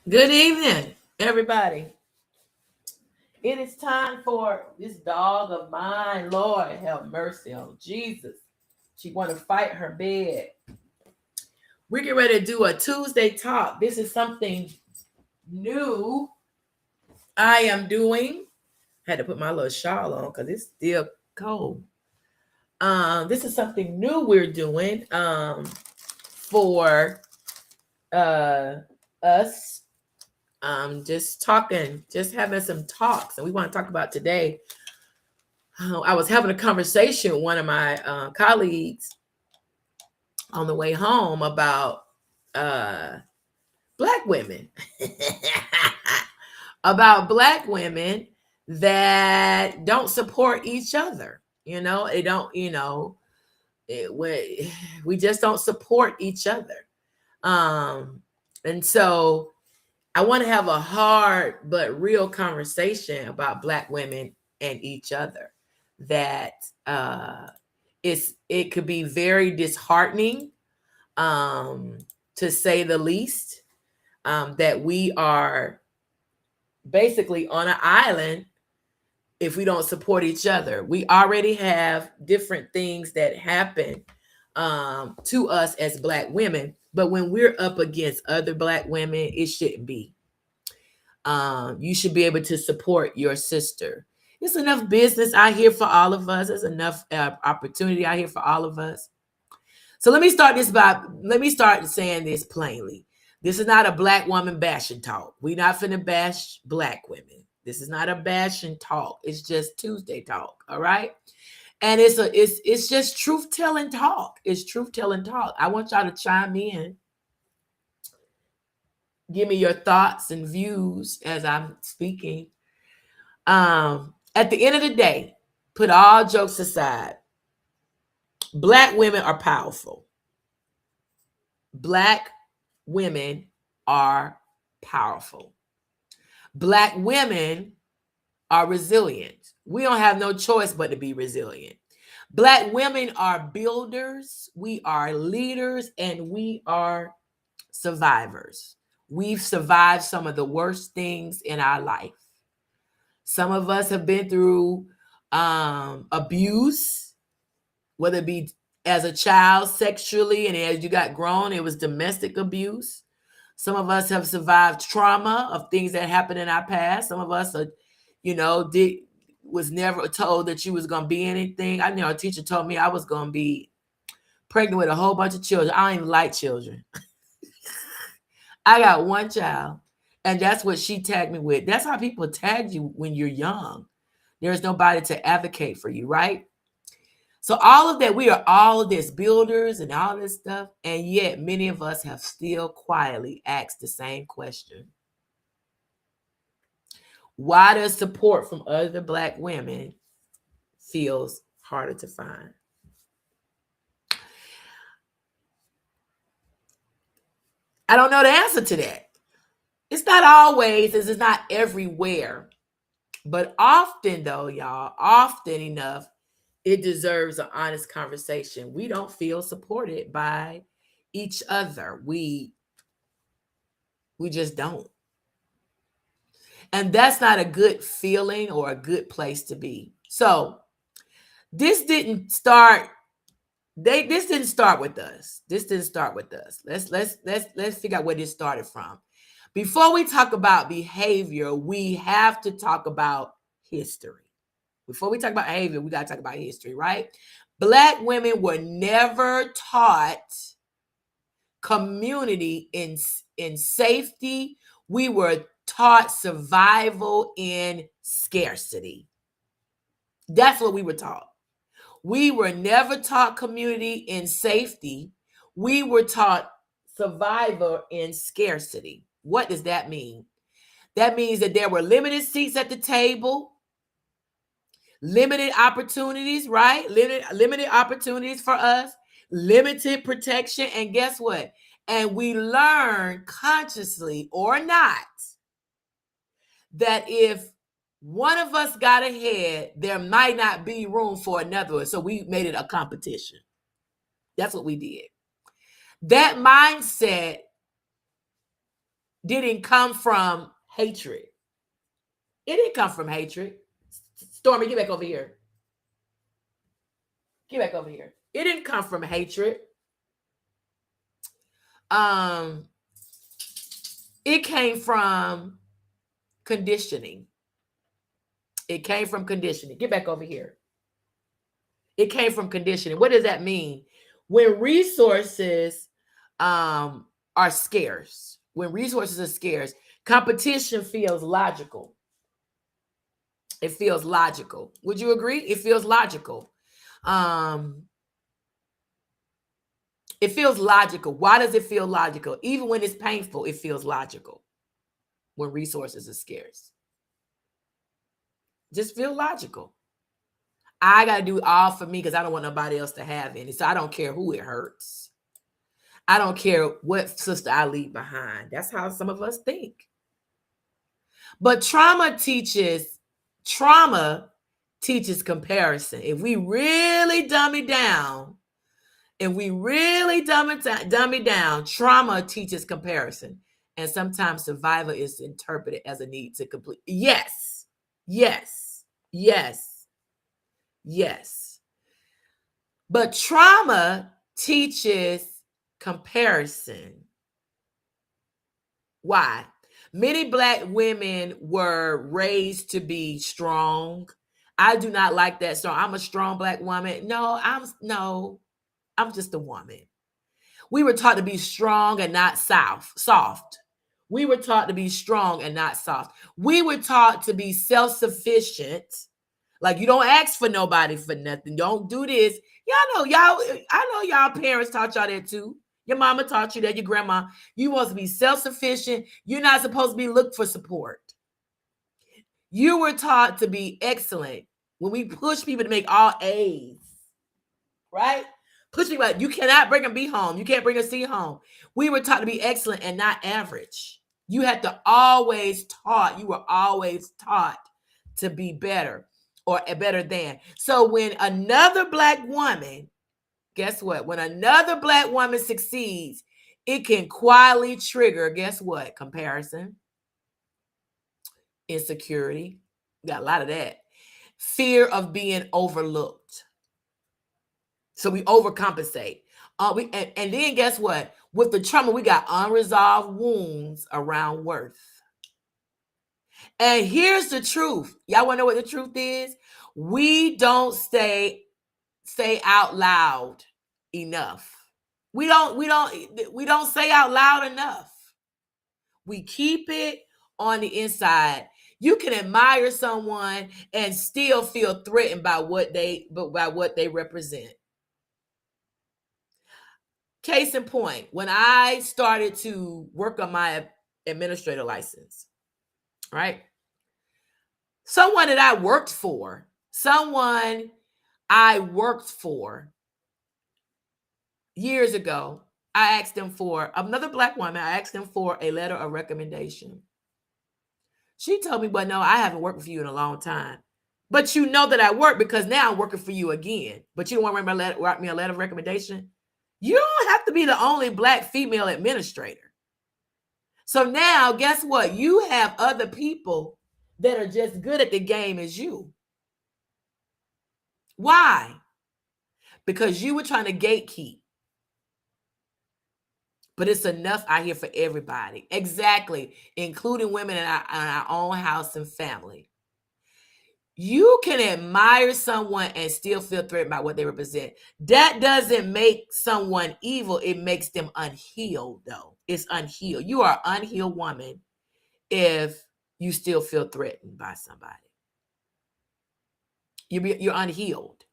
Good evening, everybody. It is time for this dog of mine. Lord, have mercy on Jesus. She want to fight her bed. We get ready to do a Tuesday talk. This is something new I am doing. Had to put my little shawl on because it's still cold. This is something new we're doing for uh us. Just talking, just having some talks, and we want to talk about today. I was having a conversation with one of my colleagues on the way home about uh, black women, about black women that don't support each other. They don't. We just don't support each other. And so I want to have a hard but real conversation about black women and each other. That it could be very disheartening, to say the least. That we are basically on an island if we don't support each other. We already have different things that happen to us as black women, but when we're up against other black women, it shouldn't be. You should be able to support your sister. There's enough business out here for all of us. There's enough opportunity out here for all of us. So let me start saying this plainly. This is not a black woman bashing talk. We're not finna bash black women. This is not a bashing talk. It's just Tuesday talk. All right. And it's just truth telling talk. It's truth telling talk. I want y'all to chime in. Give me your thoughts and views as I'm speaking. At the end of the day, put all jokes aside, black women are powerful. Black women are powerful. Black women are resilient. We don't have no choice but to be resilient. Black women are builders, we are leaders, and we are survivors. We've survived some of the worst things in our life. Some of us have been through abuse, whether it be as a child sexually, and as you got grown, it was domestic abuse. Some of us have survived trauma of things that happened in our past. Some of us are, was never told that you was going to be anything. I know a teacher told me I was going to be pregnant with a whole bunch of children. I don't even like children. I got one child, and that's what she tagged me with. That's how people tag you when you're young. There's nobody to advocate for you, right? So all of that, we are all of this builders and all this stuff, and yet many of us have still quietly asked the same question. Why does support from other black women feels harder to find? I don't know the answer to that. It's not always, it's not everywhere. But often though, y'all, often enough, it deserves an honest conversation. We don't feel supported by each other. We just don't. And that's not a good feeling or a good place to be. So this didn't start. This didn't start with us. This didn't start with us. Let's figure out where this started from. Before we talk about behavior, we have to talk about history. Before we talk about behavior, we got to talk about history, right? Black women were never taught community in safety. We were taught survival in scarcity. That's what we were taught. We were never taught community in safety. We were taught survival in scarcity. What does that mean? That means that there were limited seats at the table, limited opportunities, right? Limited opportunities for us, limited protection. And guess what? And we learn consciously or not that if one of us got ahead, there might not be room for another one. So we made it a competition. That's what we did. That mindset didn't come from hatred. It didn't come from hatred. Stormy, get back over here. Get back over here. It didn't come from hatred. Um, it came from conditioning. It came from conditioning. Get back over here. It came from conditioning. What does that mean? When resources are scarce, competition feels logical. It feels logical. Would you agree? It feels logical. It feels logical. Why does it feel logical? Even when it's painful, it feels logical when resources are scarce. Just feel logical. I got to do all for me because I don't want nobody else to have any. So I don't care who it hurts. I don't care what sister I leave behind. That's how some of us think. But trauma teaches comparison. If we really dumb it down, trauma teaches comparison. And sometimes survival is interpreted as a need to complete. Yes. But trauma teaches comparison. Why? Many Black women were raised to be strong. I do not like that song. I'm a strong Black woman. No, I'm just a woman. We were taught to be strong and not soft. We were taught to be strong and not soft. We were taught to be self-sufficient. Like, you don't ask for nobody for nothing. Don't do this. I know y'all parents taught y'all that too. Your mama taught you that, your grandma. You want to be self-sufficient. You're not supposed to be looked for support. You were taught to be excellent. When we push people to make all A's, right? Push people out. You cannot bring a B home. You can't bring a C home. We were taught to be excellent and not average. You were always taught to be better or better than. So when another Black woman, guess what? When another Black woman succeeds, it can quietly trigger, guess what? Comparison, insecurity. We got a lot of that. Fear of being overlooked. So we overcompensate. And then guess what? With the trauma, we got unresolved wounds around worth. And here's the truth. Y'all want to know what the truth is? We don't say out loud enough. We don't say out loud enough. We keep it on the inside. You can admire someone and still feel threatened by what they represent. Case in point, when I started to work on my administrator license, right? Someone I worked for years ago, I asked them for, another Black woman, I asked them for a letter of recommendation. She told me, well, no, I haven't worked with you in a long time. But you know that I work because now I'm working for you again. But you don't want to write me a letter of recommendation? You don't have to be the only Black female administrator. So now, guess what? You have other people that are just good at the game as you. Why? Because you were trying to gatekeep. But it's enough out here for everybody. Exactly. Including women in our own house and family. You can admire someone and still feel threatened by what they represent. That doesn't make someone evil. It makes them unhealed, though. It's unhealed. You are an unhealed woman if you still feel threatened by somebody. You're unhealed.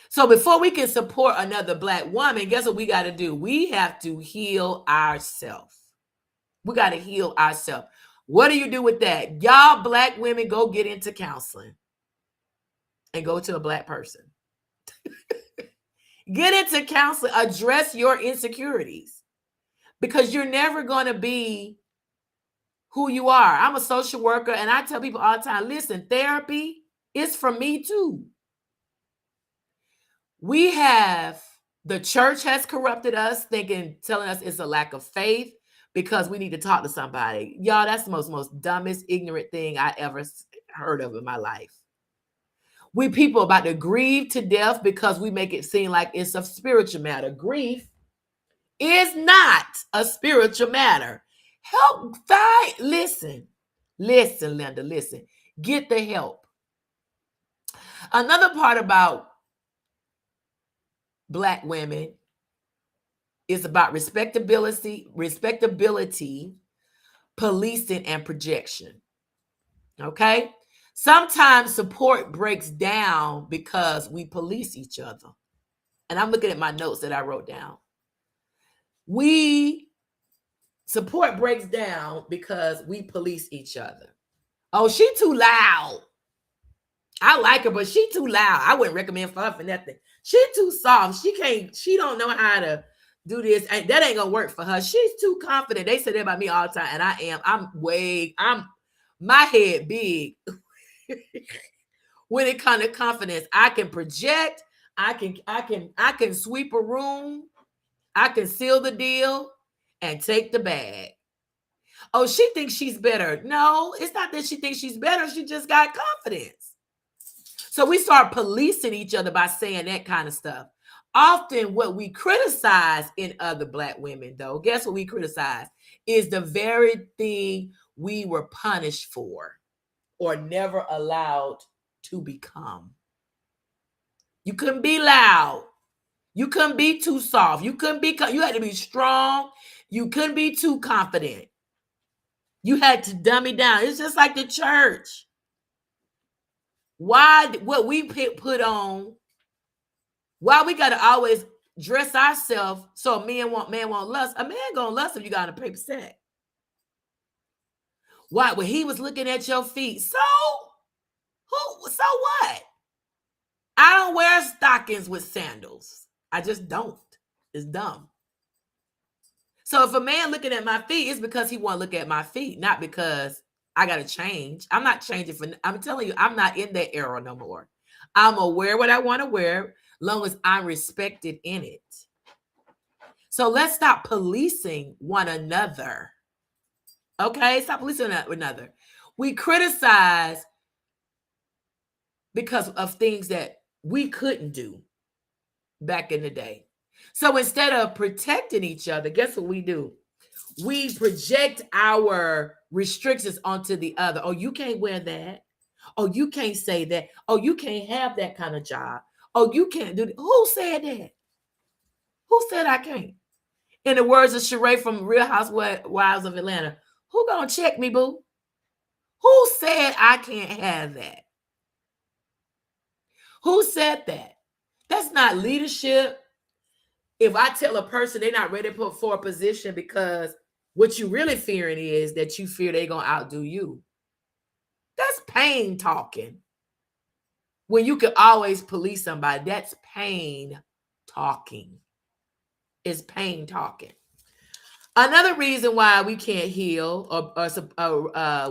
So before we can support another Black woman, guess what we got to do? We have to heal ourselves. We got to heal ourselves. What do you do with that? Y'all Black women, go get into counseling and go to a Black person. Get into counseling. Address your insecurities because you're never going to be who you are. I'm a social worker and I tell people all the time, listen, therapy is for me too. The church has corrupted us, telling us it's a lack of faith. because we need to talk to somebody. Y'all, that's the most dumbest, ignorant thing I ever heard of in my life. We people about to grieve to death because we make it seem like it's a spiritual matter. Grief is not a spiritual matter. Help find, listen, Linda, listen. Get the help. Another part about Black women is about respectability, policing, and projection. Okay? Sometimes support breaks down because we police each other. And I'm looking at my notes that I wrote down. Support breaks down because we police each other. Oh, she too loud. I like her, but she too loud. I wouldn't recommend for her for nothing. She too soft. She don't know how to do this. And that ain't gonna work for her. She's too confident. They say that about me all the time. And I am. I'm my head big. When it comes to confidence, I can project, I can sweep a room, I can seal the deal and take the bag. Oh, she thinks she's better. No, it's not that she thinks she's better. She just got confidence. So we start policing each other by saying that kind of stuff. Often what we criticize in other Black women, though, guess what we criticize? Is the very thing we were punished for or never allowed to become. You couldn't be loud. You couldn't be too soft. You had to be strong. You couldn't be too confident. You had to dumb it down. It's just like the church. What we put on, why we got to always dress ourselves so a man won't lust. A man gonna lust if you got a paper sack. Why? When he was looking at your feet. So what? I don't wear stockings with sandals. I just don't. It's dumb. So if a man looking at my feet, it's because he want to look at my feet, not because I got to change. I'm not changing I'm telling you, I'm not in that era no more. I'm going to wear what I want to wear, long as I'm respected in it. So let's stop policing one another. Okay? Stop policing one another. We criticize because of things that we couldn't do back in the day. So instead of protecting each other, guess what we do? We project our restrictions onto the other. Oh, you can't wear that. Oh, you can't say that. Oh, you can't have that kind of job. Oh, you can't do that. Who said that? Who said I can't? In the words of Sheree from Real Housewives of Atlanta, who gonna check me, boo? Who said I can't have that? Who said that? That's not leadership. If I tell a person they're not ready for a position because what you really fearing is that you fear they're going to outdo you. That's pain talking. When you can always police somebody, that's pain talking. It's pain talking. Another reason why we can't heal or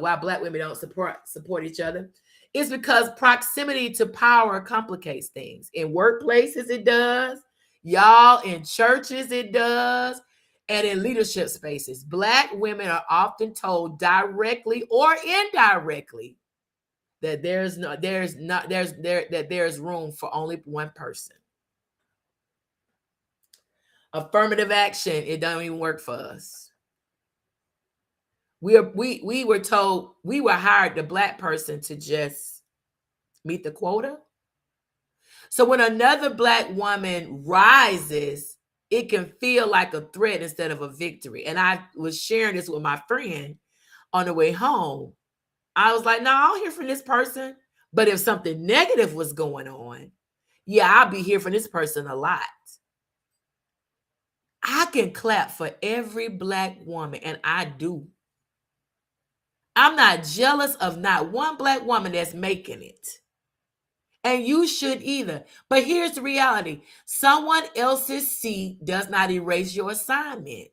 why Black women don't support each other is because proximity to power complicates things. In workplaces, it does. Y'all, in churches, it does. And in leadership spaces, Black women are often told directly or indirectly that there's room for only one person. Affirmative action, it don't even work for us. We were told, we were hired the Black person to just meet the quota. So when another Black woman rises, it can feel like a threat instead of a victory. And I was sharing this with my friend on the way home. I was like, no, I don't hear from this person. But if something negative was going on, yeah, I'll be here for this person a lot. I can clap for every Black woman, and I do. I'm not jealous of not one Black woman that's making it. And you should either. But here's the reality. Someone else's seat does not erase your assignment.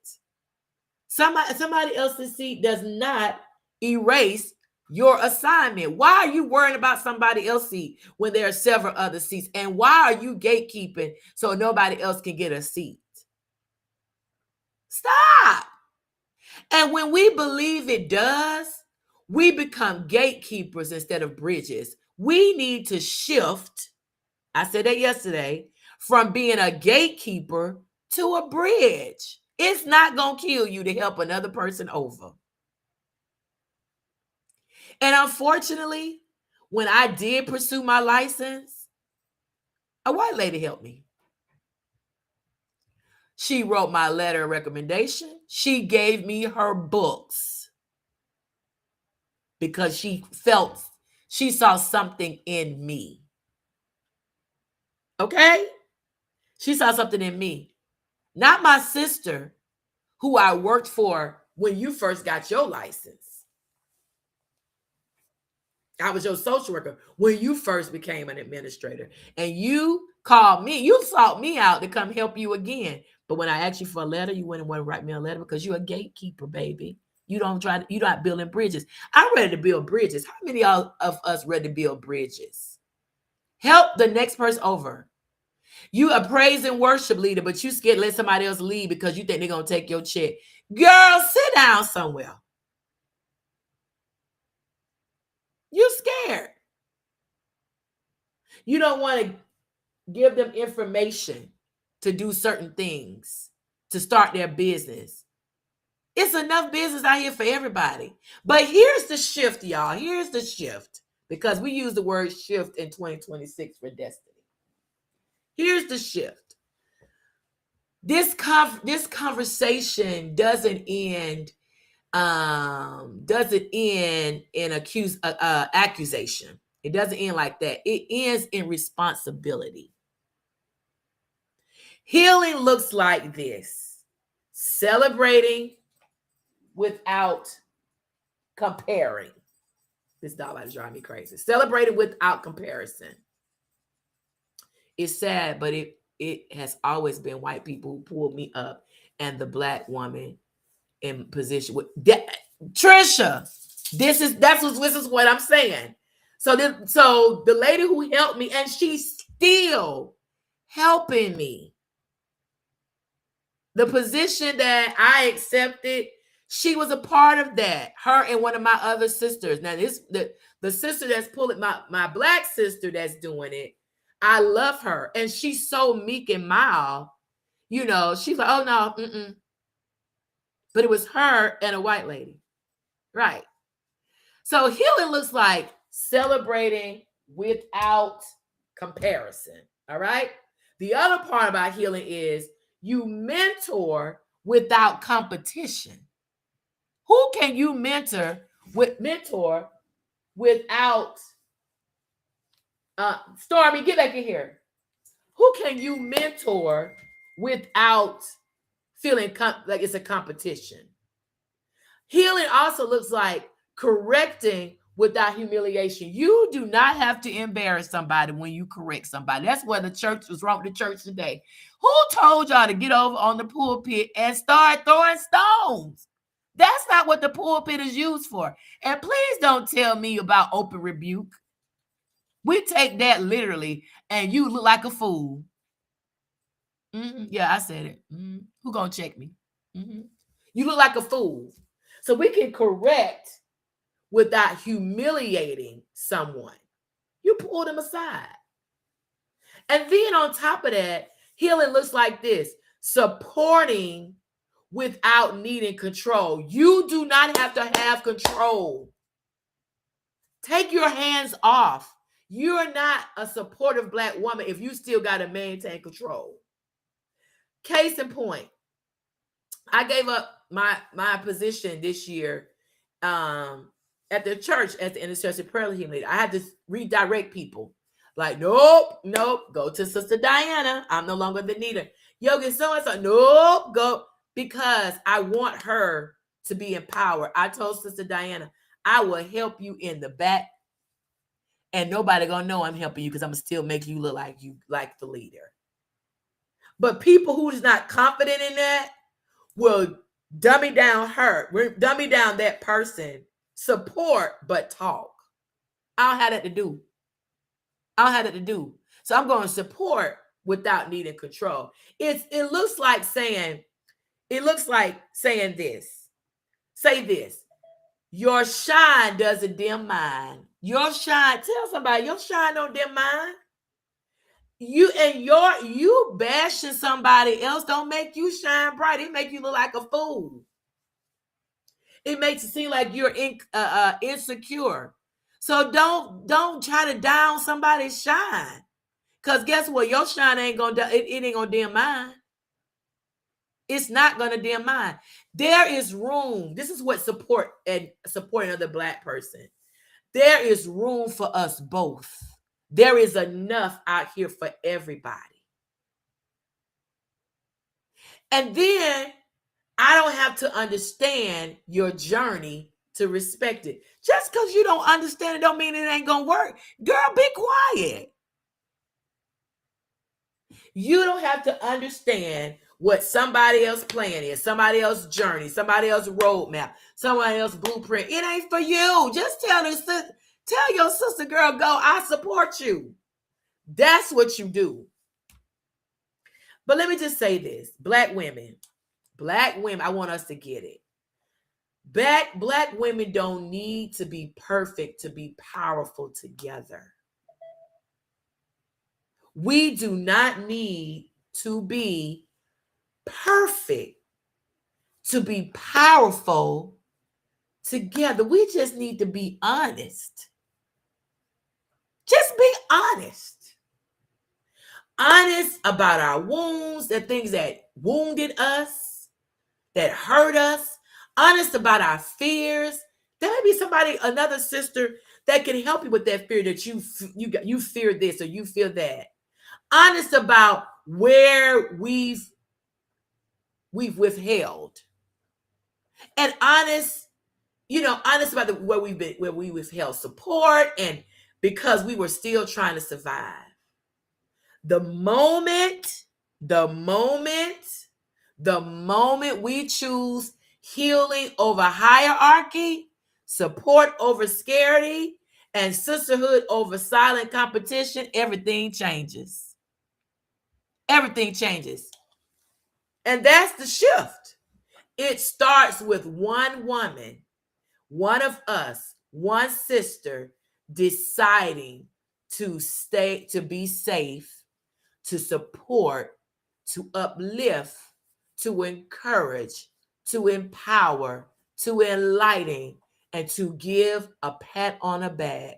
Somebody else's seat does not erase your assignment. Why are you worrying about somebody else's seat when there are several other seats? And why are you gatekeeping so nobody else can get a seat? Stop. And when we believe it does, we become gatekeepers instead of bridges. We need to shift, I said that yesterday, from being a gatekeeper to a bridge. It's not going to kill you to help another person over. And unfortunately, when I did pursue my license, a white lady helped me. She wrote my letter of recommendation. She gave me her books because she saw something in me. Okay? She saw something in me. Not my sister, who I worked for when you first got your license. I was your social worker when you first became an administrator. And you called me. You sought me out to come help you again. But when I asked you for a letter, you wouldn't want to write me a letter because you're a gatekeeper, baby. You're not building bridges. I'm ready to build bridges. How many of us ready to build bridges? Help the next person over. You a praise and worship leader, but you scared to let somebody else lead because you think they're going to take your check. Girl, sit down somewhere. You're scared. You don't want to give them information to do certain things, to start their business. It's enough business out here for everybody. But here's the shift, y'all. Here's the shift, because we use the word shift in 2026 for destiny. Here's the shift. This conversation doesn't end in accusation. It doesn't end like that. It ends in responsibility. Healing looks like this: celebrating without comparing. This dog about to drive me crazy. Celebrating without comparison. It's sad, but it has always been white people who pulled me up and the black woman in position with that. Trisha, this is what I'm saying. So the lady who helped me, and she's still helping me. The position that I accepted, she was a part of that. Her and one of my other sisters. Now, the sister that's pulling my black sister that's doing it, I love her. And she's so meek and mild. You know, she's like, oh no, But it was her and a white lady. Right. So healing looks like celebrating without comparison. All right. The other part about healing is you mentor without competition. Who can you mentor without Stormy, get back in here. Who can you mentor without feeling like it's a competition? Healing also looks like correcting without humiliation. You do not have to embarrass somebody when you correct somebody. That's where the church was wrong with the church today. Who told y'all to get over on the pulpit and start throwing stones? That's not what the pulpit is used for. And please don't tell me about open rebuke. We take that literally, and you look like a fool. Yeah, I said it. Who gonna check me? You look like a fool. So we can correct without humiliating someone. You pull them aside. And then on top of that, healing looks like this: supporting without needing control. You do not have to have control. Take your hands off. You're not a supportive black woman if you still got to maintain control. Case in point, I gave up my position this year at the church as the intercessory prayer team leader. I had to redirect people. Like, nope, go to Sister Diana. I'm no longer the leader. Yogi so-and-so, nope, go, because I want her to be empowered. I told Sister Diana, I will help you in the back, and nobody gonna know I'm helping you because I'm gonna still make you look like you like the leader. But people who's not confident in that will dummy down that person, support but talk. I don't have that to do. So I'm going to support without needing control. It looks like saying this: Say this. Your shine doesn't dim mine. Your shine, tell somebody, your shine don't dim mine. You bashing somebody else don't make you shine bright. It make you look like a fool. It makes it seem like you're insecure. So don't try to down somebody's shine. Cause guess what? Your shine ain't gonna it ain't gonna dim mine. It's not gonna dim mine. There is room. This is what supporting another Black person. There is room for us both. There is enough out here for everybody. And then I don't have to understand your journey to respect it. Just because you don't understand it don't mean it ain't gonna work. Girl, be quiet. You don't have to understand what somebody else's plan is, somebody else's journey, somebody else's roadmap, somebody else's blueprint. It ain't for you. Just tell your sister, girl, go, I support you. That's what you do. But let me just say this. Black women, I want us to get it. Black women don't need to be perfect to be powerful together. We do not need to be perfect to be powerful together. We just need to be honest. Just be honest. Honest about our wounds, the things that wounded us, that hurt us. Honest about our fears. There may be another sister that can help you with that fear that you fear this or you feel that. Honest about where we've withheld. And honest about where we withheld support and because we were still trying to survive. The moment we choose healing over hierarchy, support over scarcity, and sisterhood over silent competition, everything changes. Everything changes. And that's the shift. It starts with one woman, one of us, one sister deciding to be safe, to support, to uplift, to encourage, to empower, to enlighten, and to give a pat on the back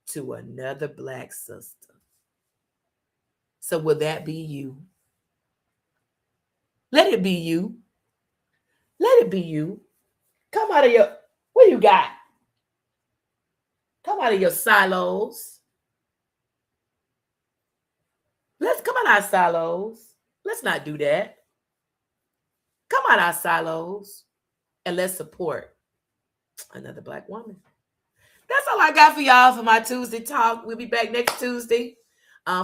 to another Black sister. So will that be you? Let it be you. Let it be you. Come out of what you got? Come out of your silos. Let's come out of our silos. Let's not do that. Come out of our silos and let's support another Black woman. That's all I got for y'all for my Tuesday talk. We'll be back next Tuesday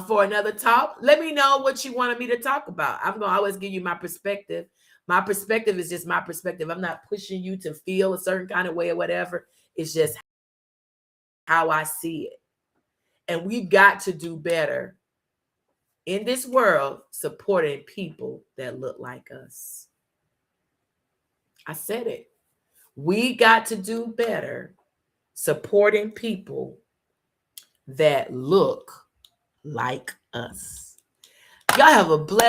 for another talk. Let me know what you wanted me to talk about. I'm going to always give you my perspective. My perspective is just my perspective. I'm not pushing you to feel a certain kind of way or whatever. It's just how I see it. And we've got to do better in this world supporting people that look like us. I said it. We got to do better supporting people that look like us. Y'all have a blessed